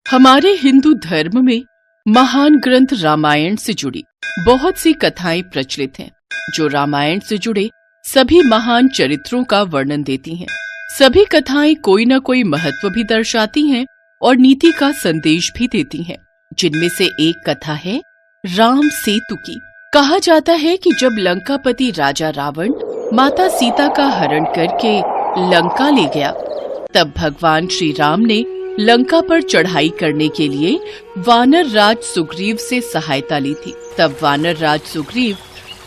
हमारे हिंदू धर्म में महान ग्रंथ रामायण से जुड़ी बहुत सी कथाएं प्रचलित हैं, जो रामायण से जुड़े सभी महान चरित्रों का वर्णन देती हैं। सभी कथाएं कोई न कोई महत्व भी दर्शाती हैं और नीति का संदेश भी देती हैं। जिनमें से एक कथा है राम सेतु की। कहा जाता है कि जब लंकापति राजा रावण माता सीता का हरण करके लंका ले गया, तब भगवान श्री राम ने लंका पर चढ़ाई करने के लिए वानर राज सुग्रीव से सहायता ली थी। तब वानर राज सुग्रीव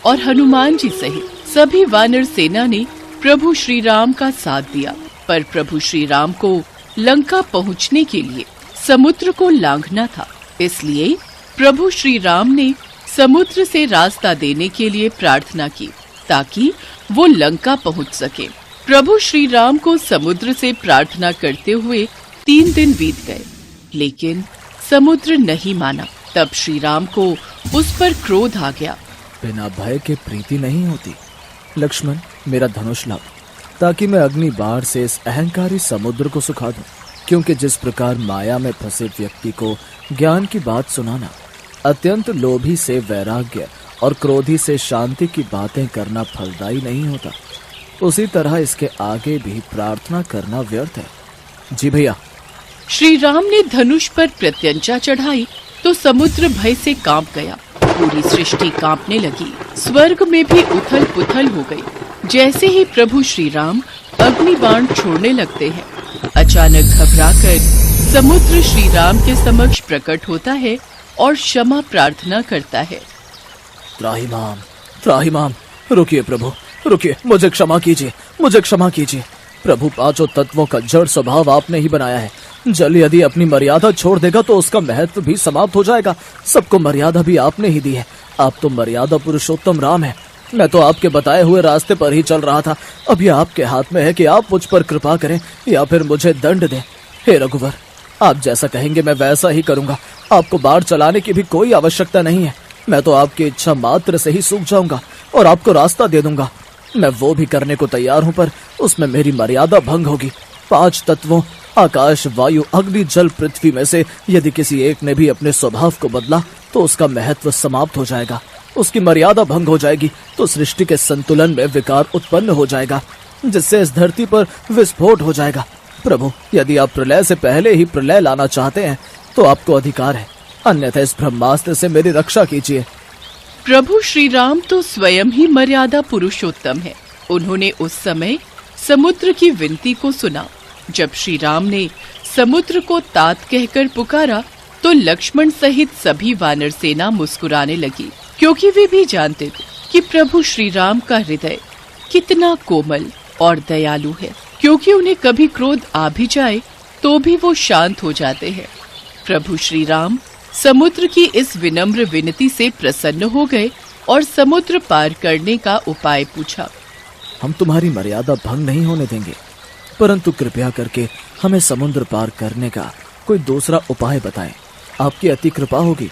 और हनुमान जी सहित सभी वानर सेना ने प्रभु श्री राम का साथ दिया। पर प्रभु श्री राम को लंका पहुंचने के लिए समुद्र को लांघना था, इसलिए प्रभु श्री राम ने समुद्र से रास्ता देने के लिए प्रार्थना की ताकि वो लंका पहुंच सके। प्रभु श्री राम को समुद्र से प्रार्थना करते हुए 3 दिन बीत गए, लेकिन समुद्र नहीं माना। तब श्री राम को उस पर क्रोध आ गया। बिना भय के प्रीति नहीं होती। लक्ष्मण, मेरा धनुष लाओ ताकि मैं अग्नि बाण से इस अहंकारी समुद्र को सुखा दूं। क्योंकि जिस प्रकार माया में फंसे व्यक्ति को ज्ञान की बात सुनाना, अत्यंत लोभी से वैराग्य और क्रोधी से शांति की बातें करना फलदायी नहीं होता, उसी तरह इसके आगे भी प्रार्थना करना व्यर्थ है। जी भैया। श्री राम ने धनुष पर प्रत्यंचा चढ़ाई तो समुद्र भय से कांप गया। पूरी सृष्टि कांपने लगी, स्वर्ग में भी उथल पुथल हो गई। जैसे ही प्रभु श्री राम अग्नि बाण छोड़ने लगते हैं, अचानक घबराकर समुद्र श्री राम के समक्ष प्रकट होता है और क्षमा प्रार्थना करता है। त्राहिमाम, त्राहिमाम, रुकिए प्रभु, रुकिए, मुझे क्षमा कीजिए, मुझे क्षमा कीजिए। प्रभु, 5 तत्वों का जड़ स्वभाव आपने ही बनाया है। जल यदि अपनी मर्यादा छोड़ देगा तो उसका महत्व भी समाप्त हो जाएगा। सबको मर्यादा भी आपने ही दी है। आप तो मर्यादा पुरुषोत्तम राम है। मैं तो आपके बताए हुए रास्ते पर ही चल रहा था। अब यह आपके हाथ में है कि आप मुझ पर कृपा करें या फिर मुझे दंड दें। हे रघुवर, आप जैसा कहेंगे मैं वैसा ही करूंगा। आपको बाढ़ चलाने की भी कोई आवश्यकता नहीं है। मैं तो आपकी इच्छा मात्र से ही सूख जाऊंगा और आपको रास्ता दे दूंगा। मैं वो भी करने को तैयार हूं, पर उसमें मेरी मर्यादा भंग होगी। 5 तत्वों आकाश, वायु, अग्नि, जल, पृथ्वी में से यदि किसी एक ने भी अपने स्वभाव को बदला तो उसका महत्व समाप्त हो जाएगा, उसकी मर्यादा भंग हो जाएगी, तो सृष्टि के संतुलन में विकार उत्पन्न हो जाएगा, जिससे इस धरती पर विस्फोट हो जाएगा। प्रभु, यदि आप प्रलय से पहले ही प्रलय लाना चाहते हैं तो आपको अधिकार है, अन्यथा इस ब्रह्मास्त्र से मेरी रक्षा कीजिए। प्रभु श्री राम तो स्वयं ही मर्यादा पुरुषोत्तम है। उन्होंने उस समय समुद्र की विनती को सुना। जब श्री राम ने समुद्र को तात कहकर पुकारा तो लक्ष्मण सहित सभी वानर सेना मुस्कुराने लगी, क्योंकि वे भी जानते थे कि प्रभु श्री राम का हृदय कितना कोमल और दयालु है। क्योंकि उन्हें कभी क्रोध आ भी जाए तो भी वो शांत हो जाते हैं। प्रभु श्री राम समुद्र की इस विनम्र विनती से प्रसन्न हो गए और समुद्र पार करने का उपाय पूछा। हम तुम्हारी मर्यादा भंग नहीं होने देंगे, परंतु कृपया करके हमें समुद्र पार करने का कोई दूसरा उपाय बताएं। आपकी अति कृपा होगी।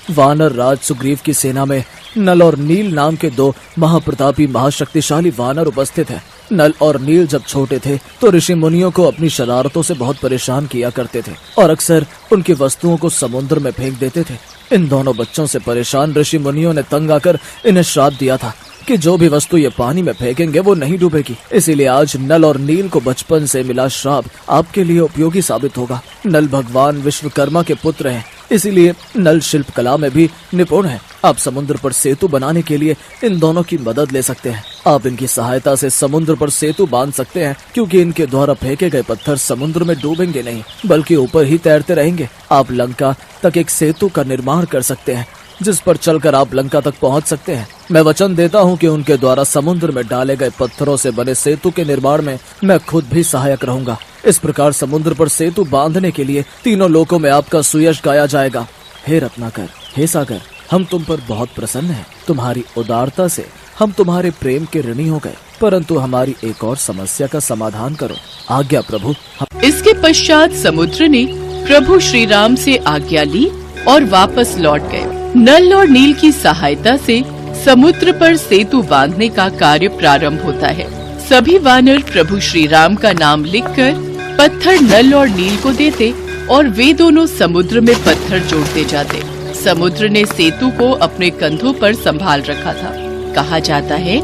वानर राज सुग्रीव की सेना में नल और नील नाम के 2 महाप्रतापी महाशक्तिशाली वानर उपस्थित हैं। नल और नील जब छोटे थे तो ऋषि मुनियों को अपनी शरारतों से बहुत परेशान किया करते थे और अक्सर उनकी वस्तुओं को समुद्र में फेंक देते थे। इन दोनों बच्चों से परेशान ऋषि मुनियों ने तंग आकर इन्हें श्राप दिया था कि जो भी वस्तु ये पानी में फेंकेंगे वो नहीं डूबेगी। इसीलिए आज नल और नील को बचपन से मिला श्राप आपके लिए उपयोगी साबित होगा। नल भगवान विश्वकर्मा के पुत्र हैं, इसीलिए नल शिल्प कला में भी निपुण है। आप समुद्र पर सेतु बनाने के लिए इन दोनों की मदद ले सकते हैं। आप इनकी सहायता से समुद्र पर सेतु बांध सकते हैं, क्योंकि इनके द्वारा फेंके गए पत्थर समुद्र में डूबेंगे नहीं, बल्कि ऊपर ही तैरते रहेंगे। आप लंका तक एक सेतु का निर्माण कर सकते हैं, जिस पर चलकर आप लंका तक पहुंच सकते हैं। मैं वचन देता हूं कि उनके द्वारा समुद्र में डाले गए पत्थरों से बने सेतु के निर्माण में मैं खुद भी सहायक रहूंगा। इस प्रकार समुद्र पर सेतु बांधने के लिए तीनों लोकों में आपका सुयश गाया जाएगा। हे रत्नाकर, हे सागर, हम तुम पर बहुत प्रसन्न हैं। तुम्हारी उदारता से हम तुम्हारे प्रेम के ऋणी हो गए, परंतु हमारी एक और समस्या का समाधान करो। आज्ञा प्रभु। इसके पश्चात समुद्र ने प्रभु श्री राम से आज्ञा ली और वापस लौट गए। नल और नील की सहायता से समुद्र पर सेतु बांधने का कार्य प्रारंभ होता है। सभी वानर प्रभु श्री राम का नाम लिखकर पत्थर नल और नील को देते और वे दोनों समुद्र में पत्थर जोड़ते जाते। समुद्र ने सेतु को अपने कंधों पर संभाल रखा था। कहा जाता है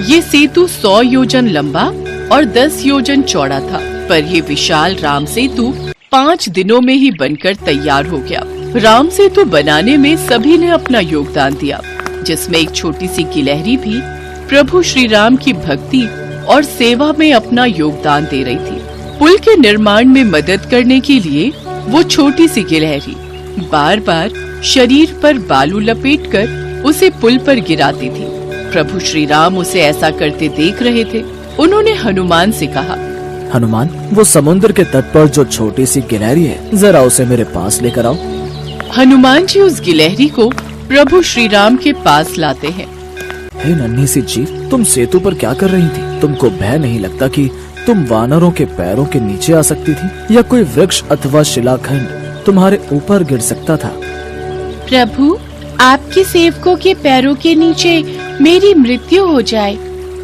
ये सेतु 100 योजन लंबा और 10 योजन चौड़ा था, पर ये विशाल राम सेतु 5 दिनों में ही बनकर तैयार हो गया। राम सेतु बनाने में सभी ने अपना योगदान दिया, जिसमें एक छोटी सी गिलहरी भी प्रभु श्री राम की भक्ति और सेवा में अपना योगदान दे रही थी। पुल के निर्माण में मदद करने के लिए वो छोटी सी गिलहरी बार बार शरीर पर बालू लपेटकर उसे पुल पर गिराती थी। प्रभु श्री राम उसे ऐसा करते देख रहे थे। उन्होंने हनुमान से कहा, हनुमान, वो समुद्र के तट पर जो छोटी सी गिलहरी है, जरा उसे मेरे पास लेकर आओ। हनुमान जी उस गिलहरी को प्रभु श्री राम के पास लाते हैं। हे नन्ही सी जीव, तुम सेतु पर क्या कर रही थी? तुमको भय नहीं लगता कि तुम वानरों के पैरों के नीचे आ सकती थी, या कोई वृक्ष अथवा शिलाखंड तुम्हारे ऊपर गिर सकता था? प्रभु, आपके सेवकों के पैरों के नीचे मेरी मृत्यु हो जाए,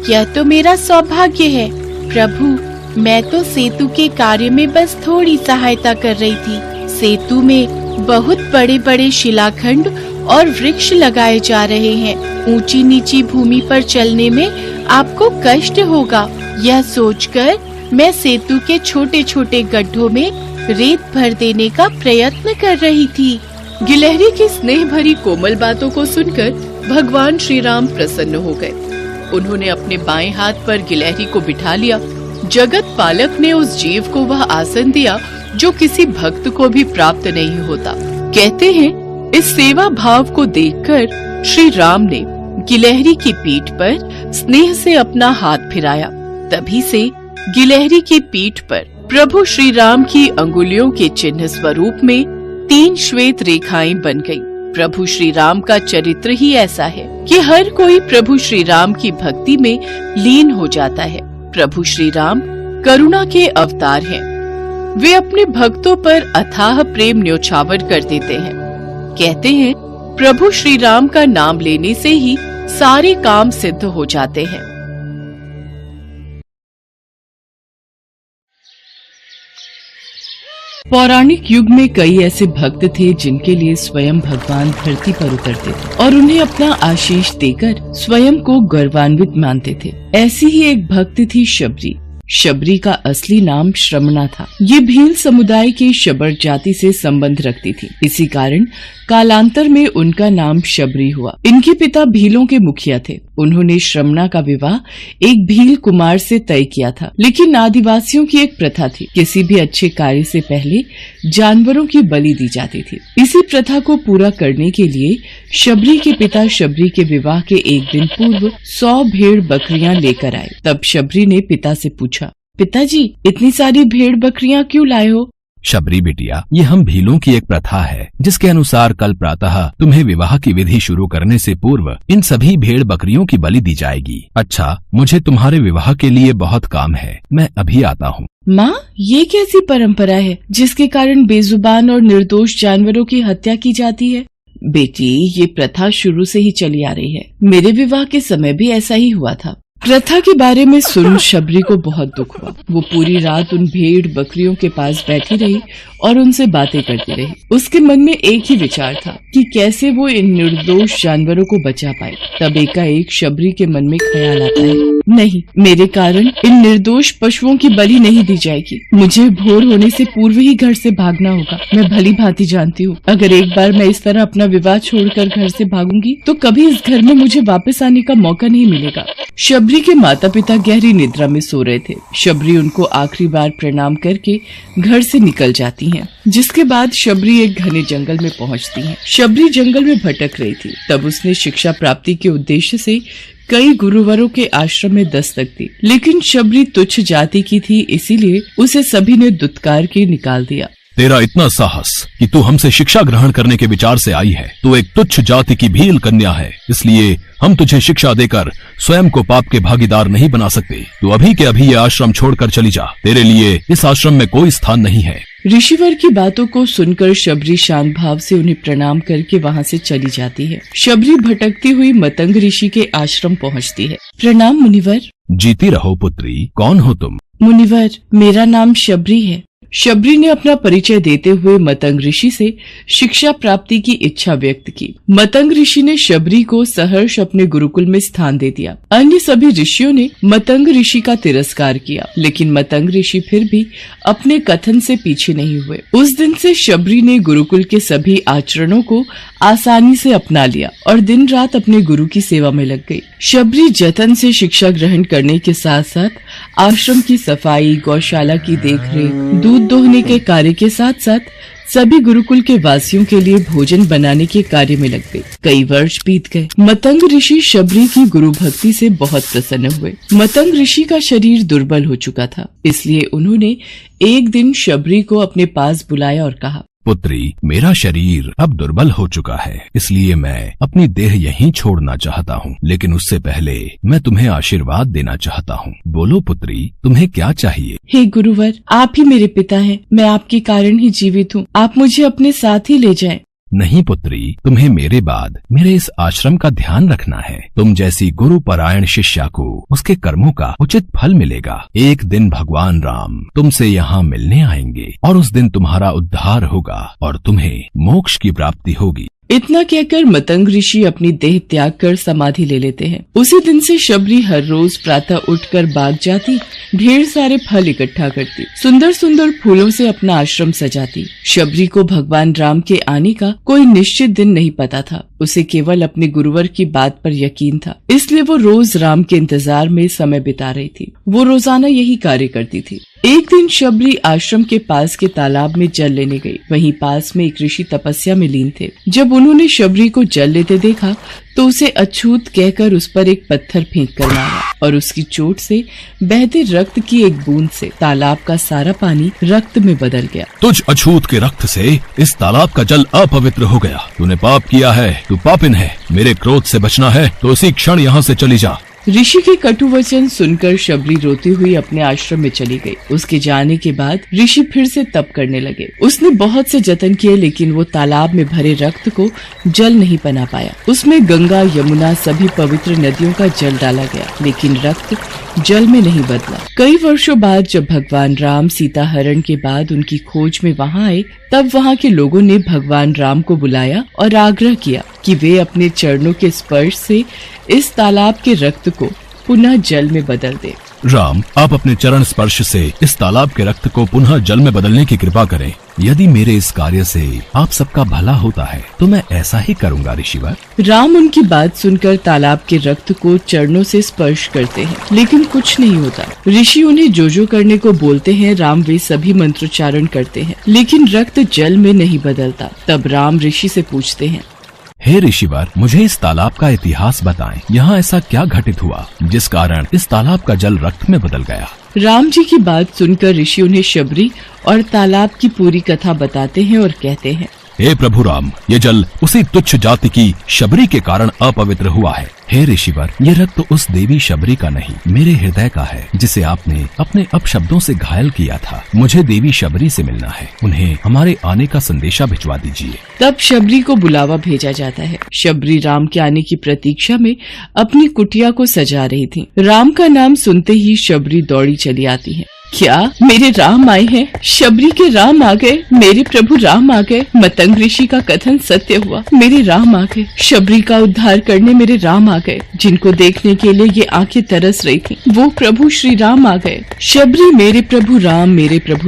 यह तो मेरा सौभाग्य है। प्रभु, मैं तो सेतु के कार्य में बस थोड़ी सहायता कर रही थी। सेतु में बहुत बड़े बड़े शिलाखंड और वृक्ष लगाए जा रहे हैं। ऊंची नीची भूमि पर चलने में आपको कष्ट होगा, यह सोचकर मैं सेतु के छोटे छोटे गड्ढों में रेत भर देने का प्रयत्न कर रही थी। गिलहरी की स्नेह भरी कोमल बातों को सुनकर भगवान श्री राम प्रसन्न हो गए। उन्होंने अपने बाएं हाथ पर गिलहरी को बिठा लिया। जगत पालक ने उस जीव को वह आसन दिया जो किसी भक्त को भी प्राप्त नहीं होता। कहते हैं इस सेवा भाव को देखकर श्री राम ने गिलहरी की पीठ पर स्नेह से अपना हाथ फिराया। तभी से गिलहरी की पीठ पर प्रभु श्री राम की अंगुलियों के चिन्ह स्वरूप में 3 श्वेत रेखाएं बन गईं। प्रभु श्री राम का चरित्र ही ऐसा है कि हर कोई प्रभु श्री राम की भक्ति में लीन हो जाता है। प्रभु श्री राम करुणा के अवतार हैं। वे अपने भक्तों पर अथाह प्रेम न्योछावर कर देते हैं। कहते हैं प्रभु श्री राम का नाम लेने से ही सारे काम सिद्ध हो जाते हैं। पौराणिक युग में कई ऐसे भक्त थे जिनके लिए स्वयं भगवान धरती पर उतरते थे और उन्हें अपना आशीष देकर स्वयं को गौरवान्वित मानते थे। ऐसी ही एक भक्त थी शबरी। शबरी का असली नाम श्रमणा था। ये भील समुदाय की शबर जाति से संबंध रखती थी। इसी कारण कालांतर में उनका नाम शबरी हुआ। इनके पिता भीलों के मुखिया थे। उन्होंने श्रमणा का विवाह एक भील कुमार से तय किया था, लेकिन आदिवासियों की एक प्रथा थी, किसी भी अच्छे कार्य से पहले जानवरों की बलि दी जाती थी। इसी प्रथा को पूरा करने के लिए शबरी के पिता शबरी के विवाह के एक दिन पूर्व 100 भेड़ बकरियां लेकर आए। तब शबरी ने पिता से पूछा, पिताजी, इतनी सारी भेड़ बकरियां क्यों लाए हो? शबरी बिटिया, ये हम भीलों की एक प्रथा है जिसके अनुसार कल प्रातः तुम्हें विवाह की विधि शुरू करने से पूर्व इन सभी भेड़ बकरियों की बलि दी जाएगी। अच्छा, मुझे तुम्हारे विवाह के लिए बहुत काम है, मैं अभी आता हूँ। माँ, ये कैसी परंपरा है जिसके कारण बेजुबान और निर्दोष जानवरों की हत्या की जाती है? बेटी, ये प्रथा शुरू से ही चली आ रही है। मेरे विवाह के समय भी ऐसा ही हुआ था। प्रथा के बारे में सुन शबरी को बहुत दुख हुआ। वो पूरी रात उन भेड़ बकरियों के पास बैठी रही और उनसे बातें करती रही। उसके मन में एक ही विचार था कि कैसे वो इन निर्दोष जानवरों को बचा पाए। तब एकाएक शबरी के मन में ख्याल आता है, नहीं, मेरे कारण इन निर्दोष पशुओं की बलि नहीं दी जाएगी। मुझे भोर होने से पूर्व ही घर से भागना होगा। मैं भली भांति जानती हूँ, अगर एक बार मैं इस तरह अपना विवाह छोड़कर घर से भागूंगी तो कभी इस घर में मुझे वापस आने का मौका नहीं मिलेगा। शबरी के माता पिता गहरी निद्रा में सो रहे थे। शबरी उनको आखिरी बार प्रणाम करके घर से निकल जाती हैं, जिसके बाद शबरी एक घने जंगल में पहुंचती हैं। शबरी जंगल में भटक रही थी। तब उसने शिक्षा प्राप्ति के उद्देश्य से कई गुरुवरों के आश्रम में दस्तक दी, लेकिन शबरी तुच्छ जाति की थी, इसीलिए उसे सभी ने दुत्कार के निकाल दिया। तेरा इतना साहस कि तू हमसे शिक्षा ग्रहण करने के विचार से आई है। तू एक तुच्छ जाति की भील कन्या है, इसलिए हम तुझे शिक्षा देकर स्वयं को पाप के भागीदार नहीं बना सकते। तू अभी के अभी ये आश्रम छोड़कर चली जा। तेरे लिए इस आश्रम में कोई स्थान नहीं है। ऋषिवर की बातों को सुनकर शबरी शांत भाव से उन्हें प्रणाम करके वहाँ से चली जाती है। शबरी भटकती हुई मतंग ऋषि के आश्रम पहुँचती है। प्रणाम मुनिवर। जीती रहो पुत्री, कौन हो तुम? मुनिवर, मेरा नाम शबरी है। शबरी ने अपना परिचय देते हुए मतंग ऋषि से शिक्षा प्राप्ति की इच्छा व्यक्त की। मतंग ऋषि ने शबरी को सहर्ष अपने गुरुकुल में स्थान दे दिया। अन्य सभी ऋषियों ने मतंग ऋषि का तिरस्कार किया, लेकिन मतंग ऋषि फिर भी अपने कथन से पीछे नहीं हुए। उस दिन से शबरी ने गुरुकुल के सभी आचरणों को आसानी से अपना लिया और दिन रात अपने गुरु की सेवा में लग गई। शबरी जतन से शिक्षा ग्रहण करने के साथ साथ आश्रम की सफाई, गौशाला की देखरेख, दूध दोहने के कार्य के साथ साथ सभी गुरुकुल के वासियों के लिए भोजन बनाने के कार्य में लग गई। कई वर्ष बीत गए। मतंग ऋषि शबरी की गुरु भक्ति से बहुत प्रसन्न हुए। मतंग ऋषि का शरीर दुर्बल हो चुका था, इसलिए उन्होंने एक दिन शबरी को अपने पास बुलाया और कहा, पुत्री, मेरा शरीर अब दुर्बल हो चुका है, इसलिए मैं अपनी देह यहीं छोड़ना चाहता हूँ, लेकिन उससे पहले मैं तुम्हें आशीर्वाद देना चाहता हूँ। बोलो पुत्री, तुम्हें क्या चाहिए? हे गुरुवर, आप ही मेरे पिता हैं। मैं आपके कारण ही जीवित हूँ। आप मुझे अपने साथ ही ले जाएं। नहीं पुत्री, तुम्हें मेरे बाद मेरे इस आश्रम का ध्यान रखना है। तुम जैसी गुरु परायण शिष्या को उसके कर्मों का उचित फल मिलेगा। एक दिन भगवान राम तुमसे यहाँ मिलने आएंगे और उस दिन तुम्हारा उद्धार होगा और तुम्हें मोक्ष की प्राप्ति होगी। इतना कहकर मतंग ऋषि अपनी देह त्याग कर समाधि ले लेते हैं। उसी दिन से शबरी हर रोज प्रातः उठकर बाग जाती, ढेर सारे फल इकट्ठा करती, सुंदर सुंदर फूलों से अपना आश्रम सजाती। शबरी को भगवान राम के आने का कोई निश्चित दिन नहीं पता था। उसे केवल अपने गुरुवर की बात पर यकीन था, इसलिए वो रोज राम के इंतजार में समय बिता रही थी। वो रोजाना यही कार्य करती थी। एक दिन शबरी आश्रम के पास के तालाब में जल लेने गई। वहीं पास में एक ऋषि तपस्या में लीन थे। जब उन्होंने शबरी को जल लेते देखा तो उसे अछूत कहकर उस पर एक पत्थर फेंक कर मारा और उसकी चोट से बहते रक्त की एक बूंद से तालाब का सारा पानी रक्त में बदल गया। तुझ अछूत के रक्त से इस तालाब का जल अपवित्र हो गया। तूने पाप किया है, तू पापिन है। मेरे क्रोध से बचना है तो उसी क्षण यहाँ से चली जा। ऋषि के कटु वचन सुनकर शबरी रोती हुई अपने आश्रम में चली गई। उसके जाने के बाद ऋषि फिर से तप करने लगे। उसने बहुत से जतन किए, लेकिन वो तालाब में भरे रक्त को जल नहीं बना पाया। उसमें गंगा, यमुना, सभी पवित्र नदियों का जल डाला गया, लेकिन रक्त जल में नहीं बदला। कई वर्षों बाद जब भगवान राम सीता हरण के बाद उनकी खोज में वहाँ आए, तब वहाँ के लोगों ने भगवान राम को बुलाया और आग्रह किया कि वे अपने चरणों के स्पर्श से इस तालाब के रक्त को पुनः जल में बदल दे। राम, आप अपने चरण स्पर्श से इस तालाब के रक्त को पुनः जल में बदलने की कृपा करें। यदि मेरे इस कार्य से आप सबका भला होता है तो मैं ऐसा ही करूँगा ऋषिवर। राम उनकी बात सुनकर तालाब के रक्त को चरणों से स्पर्श करते हैं, लेकिन कुछ नहीं होता। ऋषि उन्हें जो करने को बोलते हैं, राम वे सभी मंत्रोच्चारण करते हैं, लेकिन रक्त जल में नहीं बदलता। तब राम ऋषि से पूछते हैं, हे ऋषिवर, मुझे इस तालाब का इतिहास बताएं। यहाँ ऐसा क्या घटित हुआ जिस कारण इस तालाब का जल रक्त में बदल गया? राम जी की बात सुनकर ऋषि उन्हें शबरी और तालाब की पूरी कथा बताते हैं और कहते हैं, हे प्रभु राम, ये जल उसी तुच्छ जाति की शबरी के कारण अपवित्र हुआ है। हे ऋषिवर, ये रक्त उस देवी शबरी का नहीं, मेरे हृदय का है, जिसे आपने अपने अपशब्दों से घायल किया था। मुझे देवी शबरी से मिलना है। उन्हें हमारे आने का संदेशा भिजवा दीजिए। तब शबरी को बुलावा भेजा जाता है। शबरी राम के आने की प्रतीक्षा में अपनी कुटिया को सजा रही थी। राम का नाम सुनते ही शबरी दौड़ी चली आती है। क्या मेरे राम आए हैं? शबरी के राम आ गए, मेरे प्रभु राम आ गए। मतंग ऋषि का कथन सत्य हुआ, मेरे राम आ गए। शबरी का उद्धार करने मेरे राम आ गए। जिनको देखने के लिए ये आंखें तरस रही थी, वो प्रभु श्री राम आ गए। शबरी मेरे प्रभु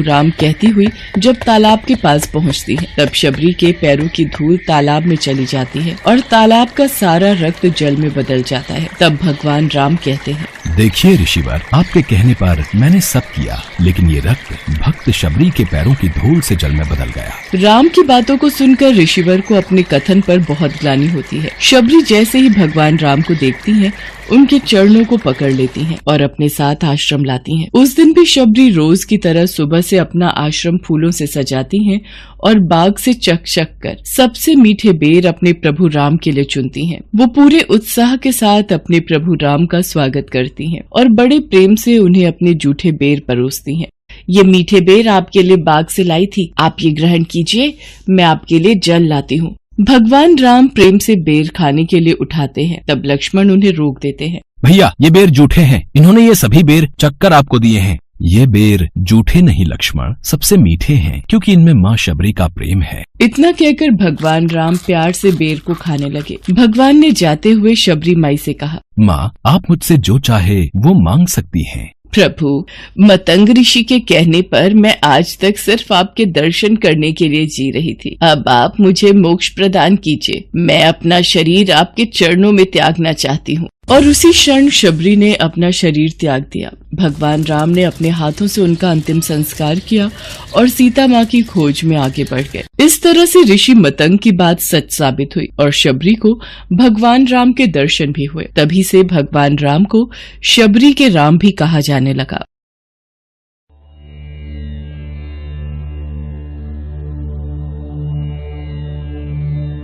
राम कहती हुई जब तालाब के पास पहुंचती है, तब शबरी के पैरों की धूल तालाब में चली जाती है और तालाब का सारा रक्त जल में बदल जाता है। तब भगवान राम कहते हैं, देखिए ऋषिवर, आपके कहने पर मैंने सब किया, लेकिन ये रक्त भक्त शबरी के पैरों की धूल से जल में बदल गया। राम की बातों को सुनकर ऋषिवर को अपने कथन पर बहुत ग्लानि होती है। शबरी जैसे ही भगवान राम को देखती हैं, उनके चरणों को पकड़ लेती हैं और अपने साथ आश्रम लाती हैं। उस दिन भी शबरी रोज की तरह सुबह से अपना आश्रम फूलों से सजाती हैं और बाग से चक कर सबसे मीठे बेर अपने प्रभु राम के लिए चुनती हैं। वो पूरे उत्साह के साथ अपने प्रभु राम का स्वागत करती हैं और बड़े प्रेम से उन्हें अपने जूठे बेर परोसती हैं। ये मीठे बेर आपके लिए बाग से लाई थी, आप ये ग्रहण कीजिए, मैं आपके लिए जल लाती हूँ। भगवान राम प्रेम से बेर खाने के लिए उठाते हैं, तब लक्ष्मण उन्हें रोक देते हैं। भैया, ये बेर जूठे हैं, इन्होंने ये सभी बेर चक्कर आपको दिए हैं। ये बेर जूठे नहीं लक्ष्मण, सबसे मीठे हैं, क्योंकि इनमें माँ शबरी का प्रेम है। इतना कहकर भगवान राम प्यार से बेर को खाने लगे। भगवान ने जाते हुए शबरी माई से कहा, माँ, आप मुझसे जो चाहे वो मांग सकती हैं। प्रभु, मतंग ऋषि के कहने पर मैं आज तक सिर्फ आपके दर्शन करने के लिए जी रही थी। अब आप मुझे मोक्ष प्रदान कीजिए। मैं अपना शरीर आपके चरणों में त्यागना चाहती हूँ। और उसी क्षण शबरी ने अपना शरीर त्याग दिया। भगवान राम ने अपने हाथों से उनका अंतिम संस्कार किया और सीता माँ की खोज में आगे बढ़ गए। इस तरह से ऋषि मतंग की बात सच साबित हुई और शबरी को भगवान राम के दर्शन भी हुए। तभी से भगवान राम को शबरी के राम भी कहा जाने लगा।